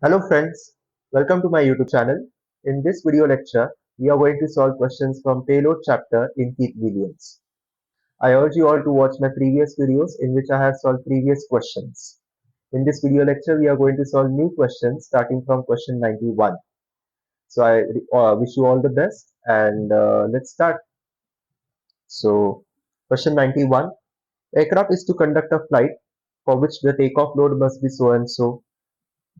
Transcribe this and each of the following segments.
Hello friends, welcome to my YouTube channel. In this video lecture, we are going to solve questions from Payload chapter in Keith Williams. I urge you all to watch my previous videos in which I have solved previous questions. In this video lecture, we are going to solve new questions starting from question 91. So I wish you all the best and let's start. So question 91, aircraft is to conduct a flight for which the takeoff load must be so and so.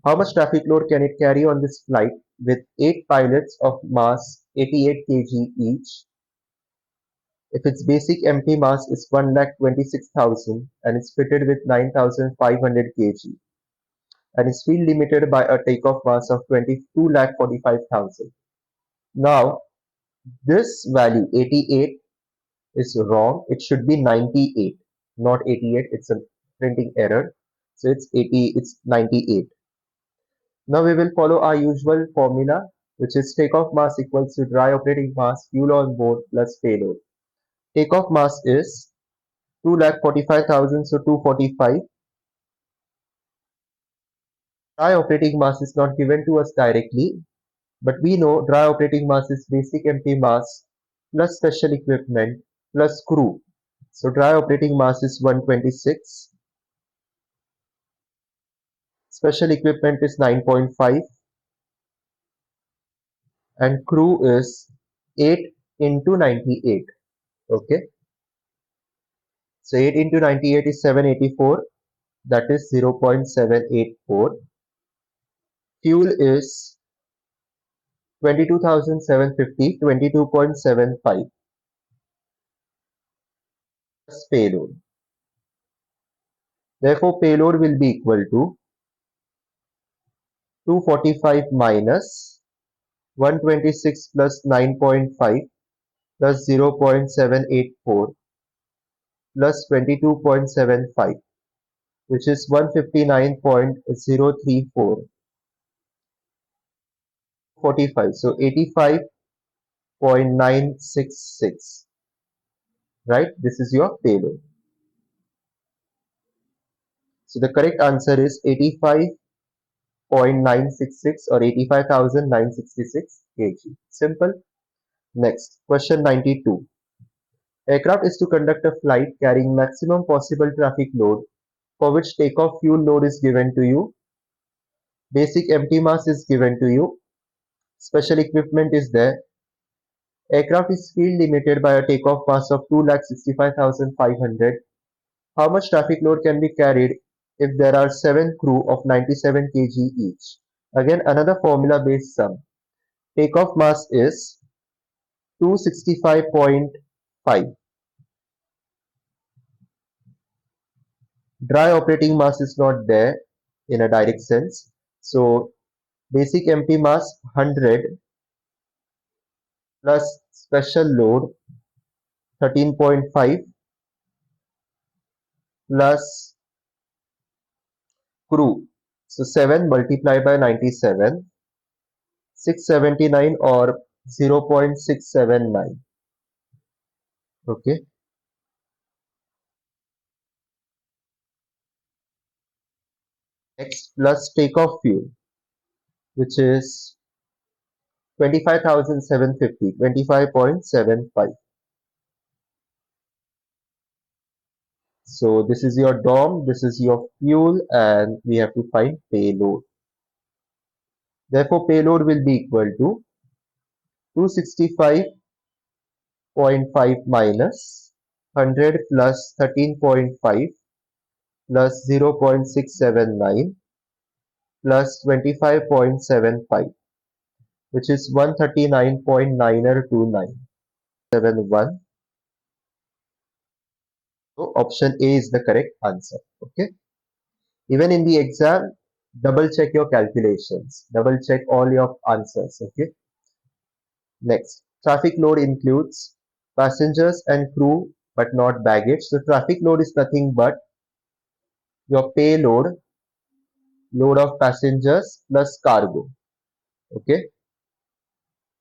How much traffic load can it carry on this flight with 8 pilots of mass 88 kg each? If its basic empty mass is 1,26,000 and is fitted with 9,500 kg and is field limited by a takeoff mass of 22,45,000. Now, this value 88 is wrong. It should be 98, not 88. It's a printing error. So it's 98. Now we will follow our usual formula, which is takeoff mass equals to dry operating mass, fuel on board plus payload. Takeoff mass is 2,45,000, so 245. Dry operating mass is not given to us directly, but we know dry operating mass is basic empty mass plus special equipment plus crew. So dry operating mass is 126, special equipment is 9.5, and crew is 8 into 98. Okay. So 8 into 98 is 784, that is 0.784. Fuel is 22,750, 22.75 plus payload. Therefore, payload will be equal to 245 minus 126 plus 9.5 plus 0.784 plus 22.75, which is 159.034. 45, so 85.966, right? This is your payload. So the correct answer is 85.966 or 85,966 kg. Simple. Next, question 92. Aircraft is to conduct a flight carrying maximum possible traffic load for which takeoff fuel load is given to you. Basic empty mass is given to you. Special equipment is there. Aircraft is field limited by a takeoff mass of 2,65,500. How much traffic load can be carried if there are 7 crew of 97 kg each? Again, another formula based sum. Takeoff mass is 265.5. Dry operating mass is not there in a direct sense. So basic empty mass 100 plus special load 13.5 plus crew. So 7 multiplied by 97, 679 or 0.679. Okay. Next, plus takeoff fuel, which is 25,750, 25.75. So this is your DOM, this is your fuel, and we have to find payload. Therefore, payload will be equal to 265.5 minus 100 plus 13.5 plus 0.679 plus 25.75, which is 139.929. 71. So option A is the correct answer. Okay. Even in the exam, double check your calculations. Double check all your answers. Okay. Next, traffic load includes passengers and crew, but not baggage. So traffic load is nothing but your payload, load of passengers plus cargo. Okay.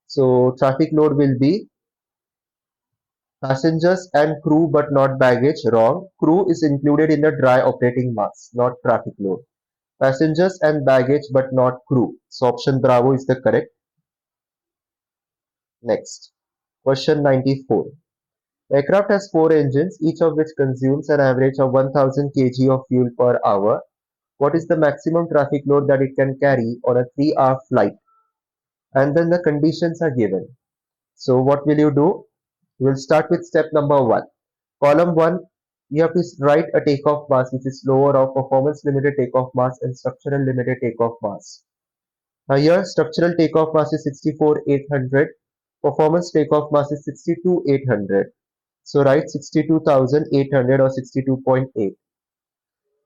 So traffic load will be passengers and crew but not baggage. Wrong. Crew is included in the dry operating mass, not traffic load. Passengers and baggage but not crew. So option Bravo is the correct. Next, question 94. The aircraft has four engines, each of which consumes an average of 1000 kg of fuel per hour. What is the maximum traffic load that it can carry on a 3-hour flight? And then the conditions are given. So what will you do? We will start with step number 1. Column 1, you have to write a takeoff mass which is lower of performance limited takeoff mass and structural limited takeoff mass. Now here structural takeoff mass is 64,800, performance takeoff mass is 62,800. So write 62,800 or 62.8.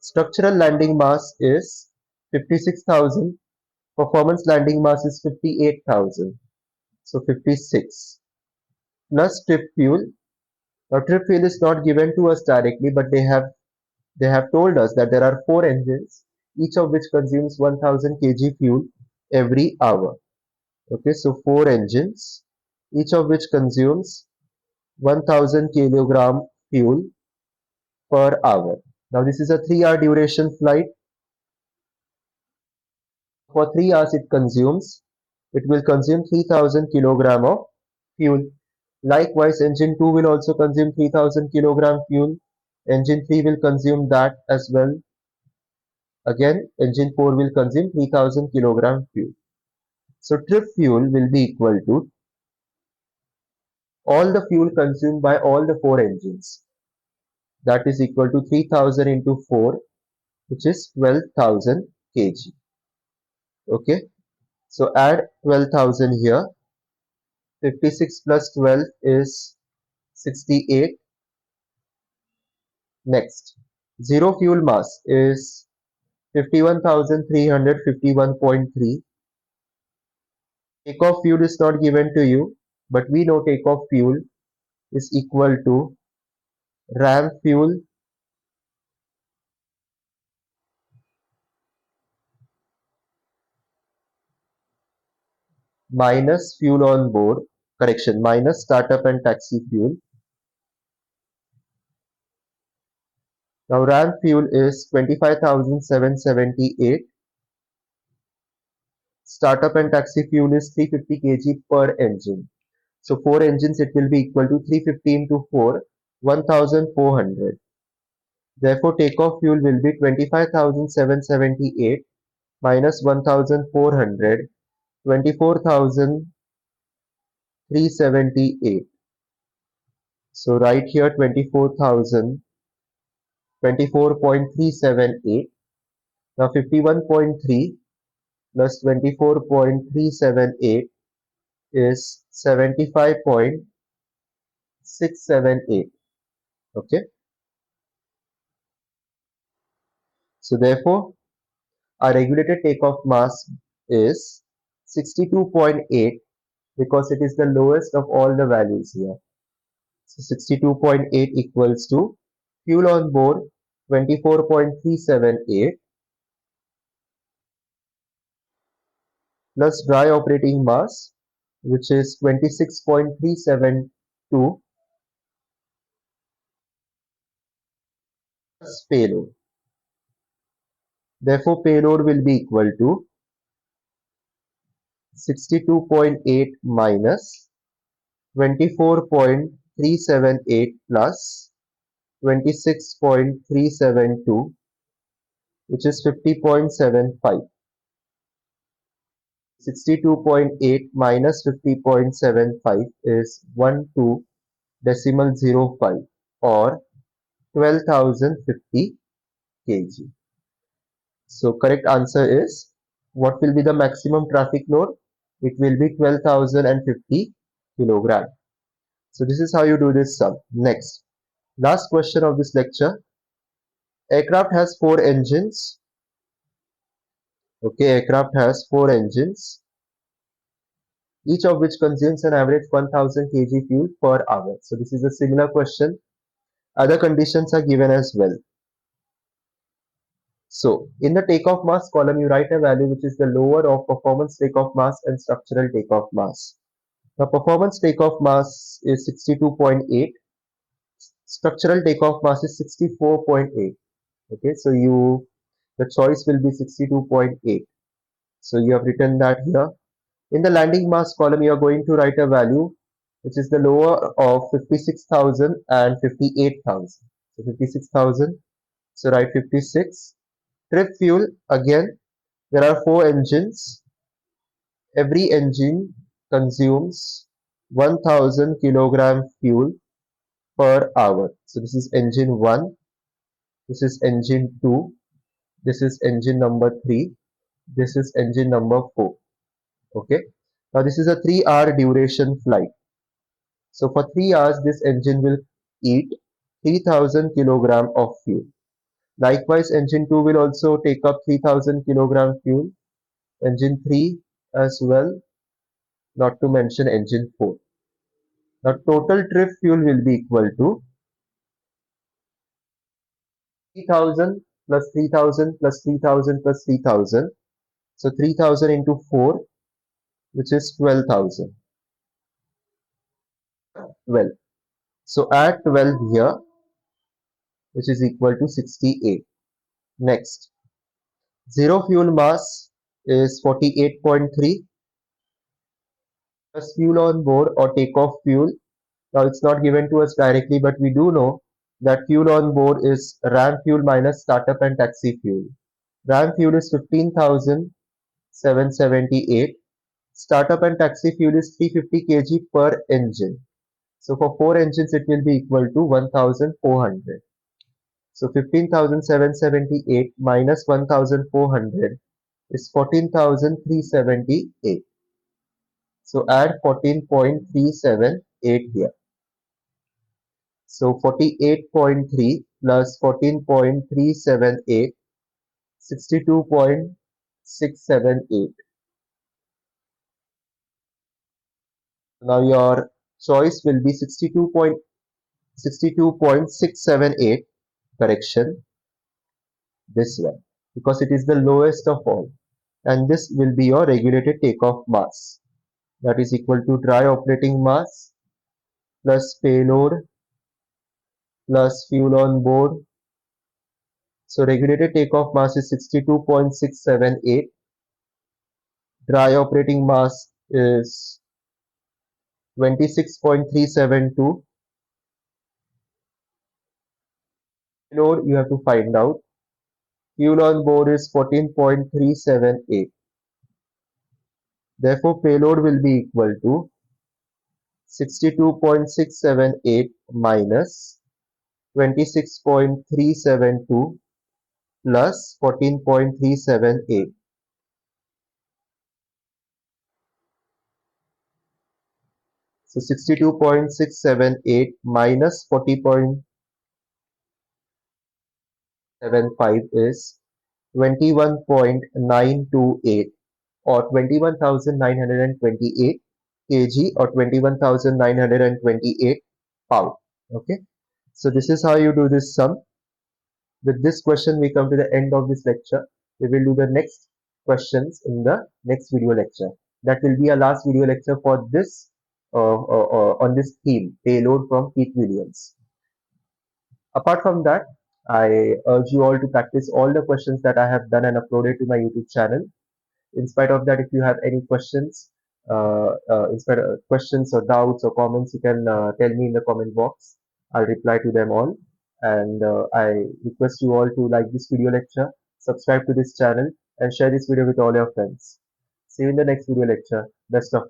Structural landing mass is 56,000, performance landing mass is 58,000. So 56 plus trip fuel. Now trip fuel is not given to us directly, but they have told us that there are four engines, each of which consumes 1000 kg fuel every hour. Okay, so four engines, each of which consumes 1000 kilogram fuel per hour. Now this is a 3-hour duration flight. For 3 hours it will consume 3000 kilogram of fuel. Likewise, engine 2 will also consume 3000 kilogram fuel. Engine 3 will consume that as well. Again, engine 4 will consume 3000 kilogram fuel. So trip fuel will be equal to all the fuel consumed by all the four engines. That is equal to 3000 into 4, which is 12,000 kg. Okay, so add 12,000 here. 56 plus 12 is 68. Next, zero fuel mass is 51,351.3. Takeoff fuel is not given to you, but we know takeoff fuel is equal to ram fuel minus fuel on board, correction, minus startup and taxi fuel. Now ram fuel is 25,778. Startup and taxi fuel is 350 kg per engine. So four engines, it will be equal to 350 into 4, 1400. Therefore, takeoff fuel will be 25,778 minus 1400, 24,378. So right here 24,000, 24.378. Now 51.3 plus 24.378 is 75.678. Okay. So therefore, our regulated takeoff mass is 62.8 because it is the lowest of all the values here. So 62.8 equals to fuel on board 24.378 plus dry operating mass, which is 26.372 plus payload. Therefore, payload will be equal to 62.8 minus 24.378 plus 26.372, which is 50.75. 62.8 minus 50.75 is 12.05 or 12,050 kg. So correct answer is, what will be the maximum traffic load? It will be 12,050 kilogram. So this is how you do this sum. Next, last question of this lecture. Aircraft has four engines. Okay, aircraft has four engines, each of which consumes an average 1000 kg fuel per hour. So this is a similar question. Other conditions are given as well. So in the takeoff mass column, you write a value which is the lower of performance takeoff mass and structural takeoff mass. The performance takeoff mass is 62.8. Structural takeoff mass is 64.8. Okay, so The choice will be 62.8. So you have written that here. In the landing mass column, you are going to write a value which is the lower of 56,000 and 58,000. So 56,000. So write 56. Trip fuel, again, there are four engines. Every engine consumes 1000 kilogram fuel per hour. So this is engine 1, this is engine 2, this is engine number 3, this is engine number 4. Okay. Now this is a 3-hour duration flight. So for 3 hours this engine will eat 3000 kilogram of fuel. Likewise engine 2 will also take up 3000 kilogram fuel. Engine 3 as well, not to mention engine 4. Now total trip fuel will be equal to 3000 plus 3000 plus 3000 plus 3000. So 3000 into 4, which is 12,000. 12. So add 12 here, which is equal to 68. Next, zero fuel mass is 48.3 plus fuel on board or takeoff fuel. Now it's not given to us directly, but we do know that fuel on board is RAM fuel minus startup and taxi fuel. RAM fuel is 15,778. Startup and taxi fuel is 350 kg per engine. So for 4 engines, it will be equal to 1,400. So 15,778 minus 1,400 is 14,378. So add 14.378 here. So 48.3 plus 14.378, 62.678. Now your choice will be 62.678, correction, this one, because it is the lowest of all. And this will be your regulated takeoff mass. That is equal to dry operating mass plus payload plus fuel on board. So regulated takeoff mass is 62.678. Dry operating mass is 26.372. Payload you have to find out. Fuel on board is 14.378. Therefore, payload will be equal to 62.678 minus 26.372 plus 14.378. So 62.678 minus 40.75 is 21.928 or 21,928 kg or 21,928 pound. Okay. So this is how you do this sum. With this question, we come to the end of this lecture. We will do the next questions in the next video lecture. That will be a last video lecture for this on this theme, payload from Keith Williams. Apart from that, I urge you all to practice all the questions that I have done and uploaded to my YouTube channel. In spite of that, if you have any questions, questions or doubts or comments, you can tell me in the comment box. I'll reply to them all. And I request you all to like this video lecture, subscribe to this channel, and share this video with all your friends. See you in the next video lecture. Best of luck.